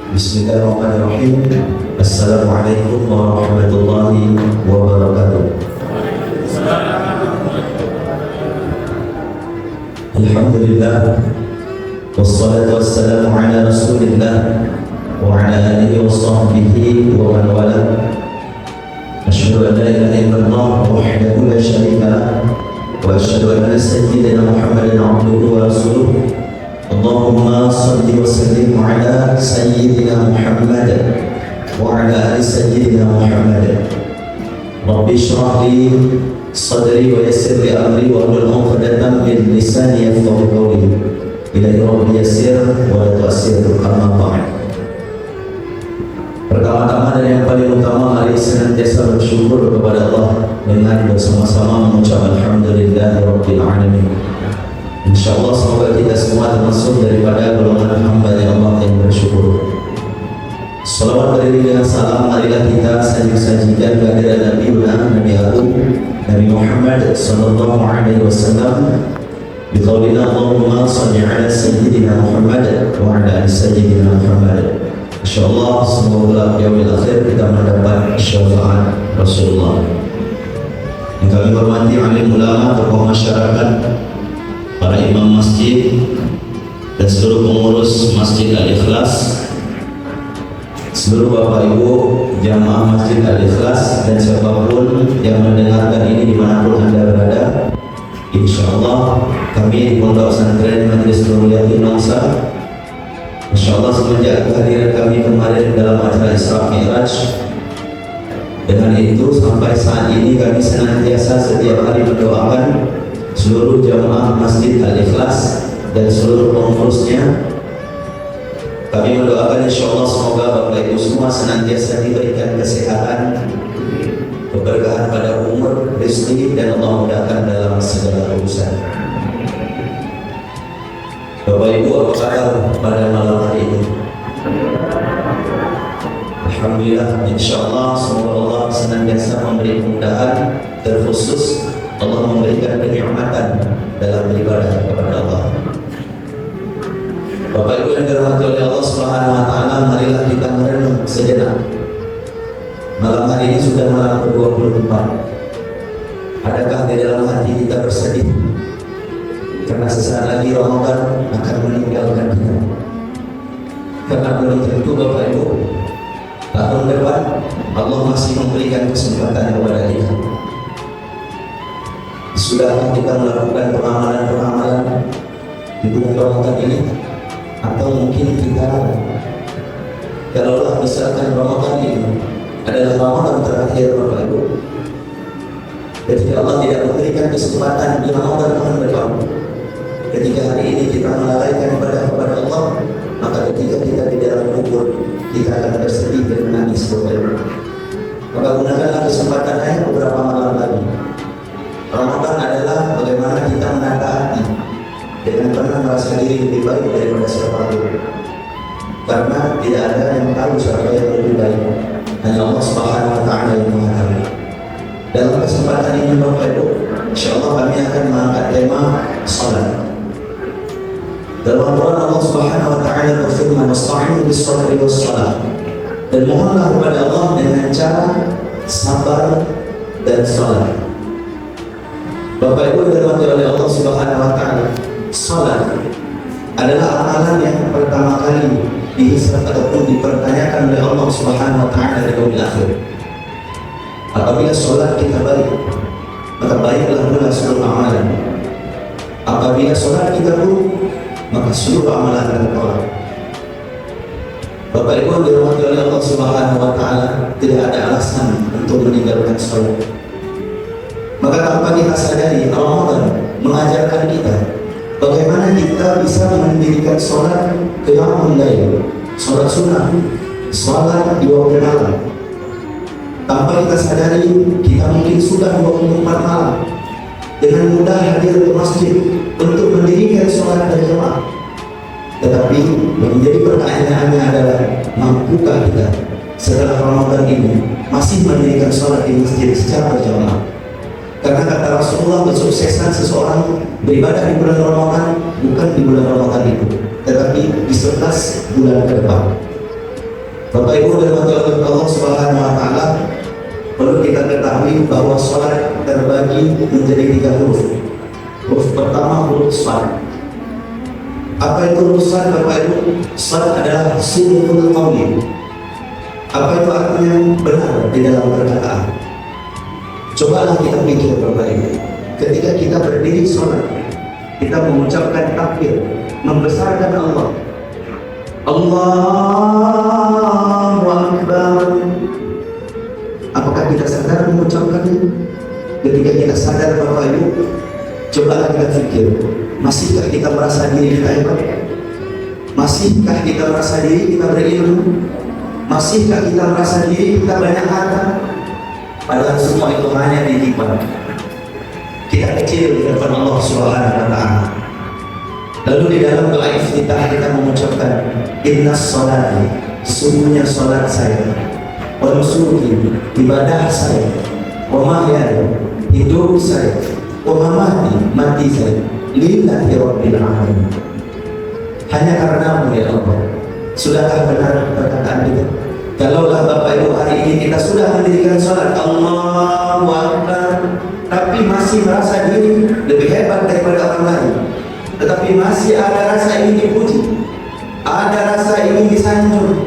Bismillahirrahmanirrahim. Assalamualaikum warahmatullahi wabarakatuh. Alhamdulillah, wassalatu wassalamu ala rasulillah wa ala alihi wa sahbihi wa man wala. Asyhadu an la ilaha illallah wahdahu la syarika lah wa asyhadu anna sayyidina Muhammadan abduhu wa rasuluh. Allahumma salli wa sallim ala sayyidina Muhammad wa ala ali sayyidina Muhammad. Rabbi shrah li sadri wa yassir li amri wa hlul 'uqdatam min lisani yafqahu qawli. Ilahi rabbi yassir wa la tu'assir, amma ba'd. Pertama-tama dan yang paling utama, mari senantiasa bersyukur kepada Allah dengan bersama-sama mengucap alhamdulillahirabbil alamin. InsyaAllah semoga kita semua termasuk daripada golongan hamba yang Allah yang bersyukur. Salawat beriring dengan salam marilah kita sajikan kehadiran Nabi Agung Nabi Muhammad sallallahu alaihi wasallam biqaulina Allahumma shalli ala sayyidina Muhammad wa ala ali sayyidina Muhammad. InsyaAllah semoga yaumil akhir kita mendapat syafaat Rasulullah. Yang kami hormati alim ulama, tokoh masyarakat, para imam masjid dan seluruh pengurus Masjid Al-Ikhlas, seluruh bapak ibu jamaah Masjid Al-Ikhlas, dan siapapun yang mendengarkan ini dimanapun anda berada. InsyaAllah kami di Pondok Pesantren Majelis Nurul Yakin Nongsa, InsyaAllah semenjak kehadiran kami kemarin dalam acara Isra Mi'raj, dengan itu sampai saat ini kami senantiasa setiap hari mendoakan seluruh jamaah Masjid Al-Ikhlas dan seluruh pengurusnya. Kami mendoakan insyaAllah semoga Bapak Ibu semua senantiasa diberikan kesehatan, keberkahan pada umur, rezeki, dan Allah mudahkan dalam segala urusan. Bapak Ibu, apa kabar pada malam hari ini? Alhamdulillah, insyaAllah semoga Allah senantiasa memberi kemudahan, terkhusus Allah memberikan kenikmatan dalam beribadah kepada Allah. Bapak Ibu yang dirahmati oleh Allah Subhanahu wa taala, marilah kita merenung sejenak. Malam hari ini sudah malam ke-24. Adakah di dalam hati kita bersedih karena sesaat lagi Ramadan akan meninggalkan kita? Karena belum tentu Bapak Ibu tahun depan Allah masih memberikan kesempatan kepada kita. Sudahkah kita melakukan pengamalan-pengamalan di bulan Ramadan ini? Atau mungkin kita, kalaulah misalkan Ramadan ini adalah Ramadan terakhir Bapak Ibu, ketika Allah tidak memberikan kesempatan di Ramadan tahun depan, ketika hari ini kita melalaikan ibadah kepada Allah, maka ketika kita di dalam kubur kita akan bersedih dan menangis Bapak Ibu. Maka gunakanlah kesempatan hanya beberapa malam lagi. Ramadan adalah bagaimana kita menata hati dengan pernah merasa diri lebih baik daripada siapapun, karena tidak ada yang tahu siapa yang lebih baik, hanya Allah Subhanahu wa taala yang mengetahui. Dalam kesempatan ini Bapak Ibu, insyaallah kami akan mengangkat tema salat. Dalam Al-Quran Allah Subhanahu wa taala berfirman, "Wasta'inu bis-sabri was-shalah." Dan mohonlah kepada Allah dengan cara sabar dan salat. Bapak Ibu yang dirahmati oleh Allah Subhanahu wa taala, salat adalah amalan yang pertama kali dihisab ataupun dipertanyakan oleh Allah Subhanahu wa taala di yaumil akhir. Apabila salat kita baik, maka baiklah pula seluruh amalan. Apabila salat kita buruk, maka seluruh amalan akan tolak. Bapak Ibu yang dirahmati oleh Allah Subhanahu wa taala, tidak ada alasan untuk meninggalkan salat. Maka tanpa kita sadari, Ramadan mengajarkan kita bagaimana kita bisa mendirikan sholat qiyamul lail, sholat sunnah, sholat di waktu malam. Tanpa kita sadari, kita mungkin sudah 24 malam dengan mudah hadir ke masjid untuk mendirikan sholat berjamaah. Tetapi yang menjadi pertanyaannya adalah, mampukah kita setelah Ramadan ini masih mendirikan sholat di masjid secara berjamaah? Karena kata Rasulullah, kesuksesan seseorang beribadah di bulan Ramadan bukan di bulan Ramadan itu, tetapi di 11 bulan ke depan. Bapak Ibu dirahmati oleh Allah Subhanahu wa taala, perlu kita ketahui bahwa salat terbagi menjadi 3 huruf. Huruf pertama huruf sad. Apa itu huruf sad, Bapak Ibu? Sad adalah sidqul qawli. Apa itu artinya? Benar di dalam perkataan. Cobalah kita pikir, Bapak Ibu, ketika kita berdiri salat, kita mengucapkan takbir, membesarkan Allah, Allahu Akbar. Apakah kita sadar mengucapkannya? Ketika kita sadar, Bapak Ibu, cobalah kita pikir, masihkah kita merasa diri kita hebat? Masihkah kita merasa diri kita berilmu? Masihkah kita merasa diri kita banyak harta? Padahal semua itu hanya titipan. Kita kecil di depan Allah Subhanahu wa taala. Lalu di dalam doa iftitah kita mengucapkan innas sholati, sungguhnya salat saya, wa nusuki, ibadah saya, wa mahyaya, hidup saya, wa mamati, mati saya, lillahi rabbil alamin. Hanya karena-Mu ya Allah. Sudahkah benar perkataan kita? Kalaulah Bapak Ibu hari ini kita sudah mendirikan salat Allahu Akbar, tapi masih merasa diri lebih hebat daripada orang lain, tetapi masih ada rasa ingin dipuji, ada rasa ingin disanjung,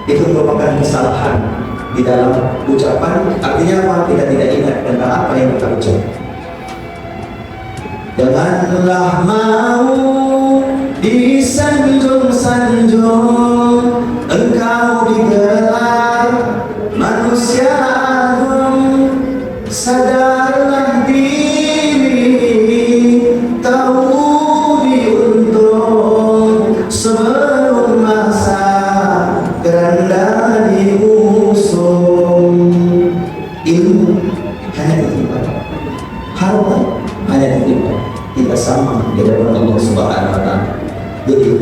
itu merupakan kesalahan di dalam ucapan. Artinya apa? Kita tidak ingat tentang apa yang kita ucap. Janganlah mau disanjung-sanjung, engkau digelar manusia agung. Sadarlah diri, tahu diuntung sebelum masa keranda diusung. Ilmu hanya ditimbang, harta hanya ditimbang. Kita sama di depan Allah Subhanahu wa taala. Jadi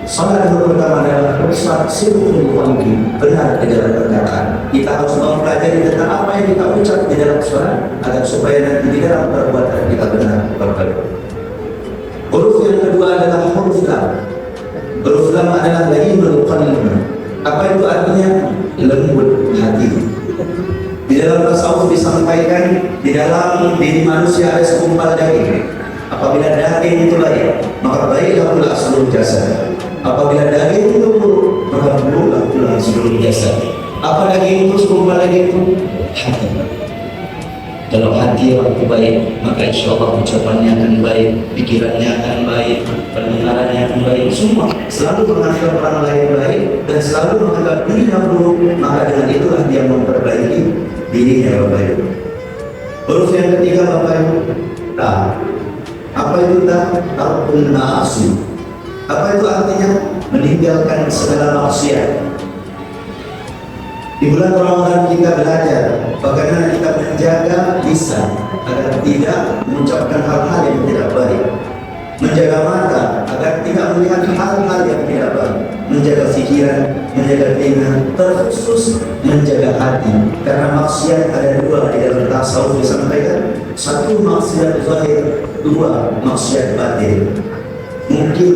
salat yang pertama adalah salat sidqul qalbi, benar di dalam perkataan. Kita harus mempelajari tentang apa yang kita ucap di dalam salat agar supaya nanti di dalam perbuatan kita benar. Huruf yang kedua adalah huruf lam. Huruf lam adalah layyinul qalbi. Apa itu artinya? Lembut hati. Di dalam tasawuf disampaikan, di dalam diri manusia ada segumpal daging. Apabila daging itu baik, maka baiklah pula seluruh jasad. Apabila daging itu buruk, maka buruklah pula seluruh jasad. Apa daging itu? Segumpal daging itu hati. Kalau hati orang itu baik, maka insya Allah ucapannya akan baik, pikirannya akan baik, pendengarannya akan baik. Semua selalu menganggap orang lain baik dan selalu menganggap dirinya buruk, maka dengan itulah dia memperbaiki dirinya, Bapak Ibu. Huruf yang ketiga, Bapak Ibu, ta. Apa itu ta? Tarkul ma'asi. Apa itu artinya? Meninggalkan segala maksiat. Di bulan Ramadan kita belajar bagaimana kita menjaga lisan agar tidak mengucapkan hal-hal yang tidak baik, menjaga mata agar tidak melihat hal-hal yang tidak baik, menjaga pikiran, menjaga telinga, terkhusus menjaga hati. Karena maksiat ada 2 di dalam tasawuf disampaikan. 1 maksiat zahir, 2 maksiat batin. Mungkin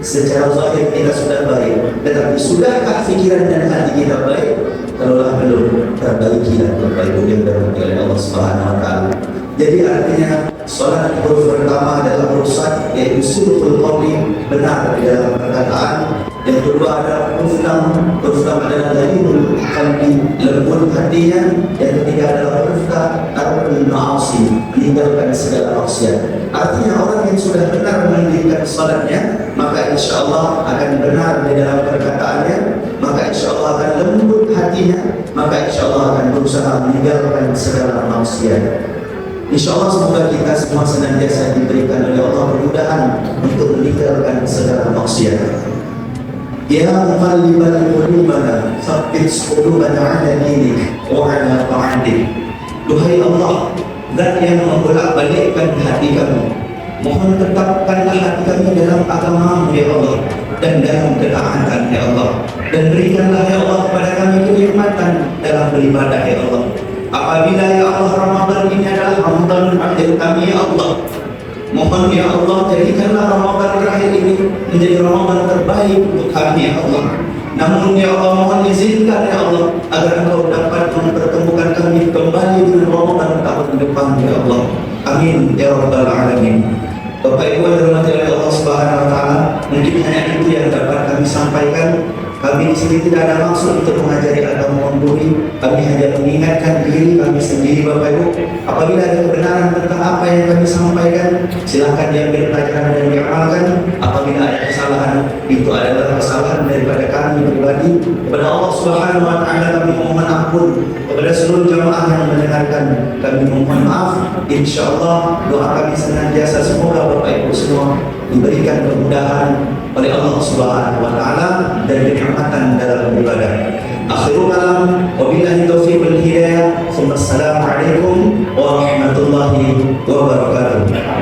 secara zahir kita sudah baik, tetapi sudahkah pikiran dan hati kita baik? Kalaulah belum, perbaikilah Bapak Ibu yang dirahmati oleh Allah Subhanahu wa taala. Jadi artinya salat huruf pertama adalah huruf sad, yaitu sidqul qawli, benar di dalam perkataan. Yang kedua adalah huruf lam. Huruf lam adalah layyinul qalbi, lembut hatinya. Yang ketiga adalah huruf ta, tarkul ma'asi, meninggalkan segala maksiat. Artinya orang yang sudah benar mendirikan salatnya, maka insya Allah akan benar di dalam perkataannya, maka insya Allah akan lembut hatinya, maka insya Allah akan berusaha meninggalkan segala maksiat. Insya Allah semoga kita semua senantiasa diberikan oleh Allah kemudahan untuk meninggalkan segala maksiat. Ya muqallibal qulubana, tsabbit qulubana 'ala dinik wa 'ala ta'atik. Duhai Allah, Zat yang membolak-balikkan hati kami, mohon tetapkanlah hati kami dalam agama-Mu ya Allah, dan dalam ketaatan ya Allah, dan berikanlah ya Allah kepada kami kenikmatan dalam beribadah ya Allah. Apabila ya Allah Ramadan ini adalah Ramadan akhir kami ya Allah, mohon ya Allah jadikanlah Ramadan terakhir ini menjadi Ramadan terbaik untuk kami ya Allah. Namun ya Allah, mohon izinkan ya Allah agar Engkau dapat mempertemukan kami kembali di Ramadan tahun depan ya Allah. Amin ya rabbal alamin. Bapak Ibu yang dirahmati oleh Allah Subhanahu wa taala, mungkin hanya itu yang dapat kami sampaikan. Kami di sini tidak ada maksud untuk mengajari atau menggurui. Kami hanya mengingatkan diri kami sendiri, Bapak Ibu. Apabila ada kebenaran tentang apa yang kami sampaikan, silakan diambil pelajaran dan diamalkan. Apabila ada kesalahan, itu adalah kesalahan daripada kami pribadi. Kepada Allah Subhanahu wa taala kami mohon ampun. Kepada seluruh jamaah yang mendengarkan, kami mohon maaf. Insyaallah doa kami senantiasa semoga Bapak Ibu semua diberikan kemudahan oleh Allah Subhanahu wa taala dan kenikmatan dalam beribadah. Akhirul kalam, wabillahi taufiq wal hidayah. Assalamualaikum warahmatullahi wabarakatuh.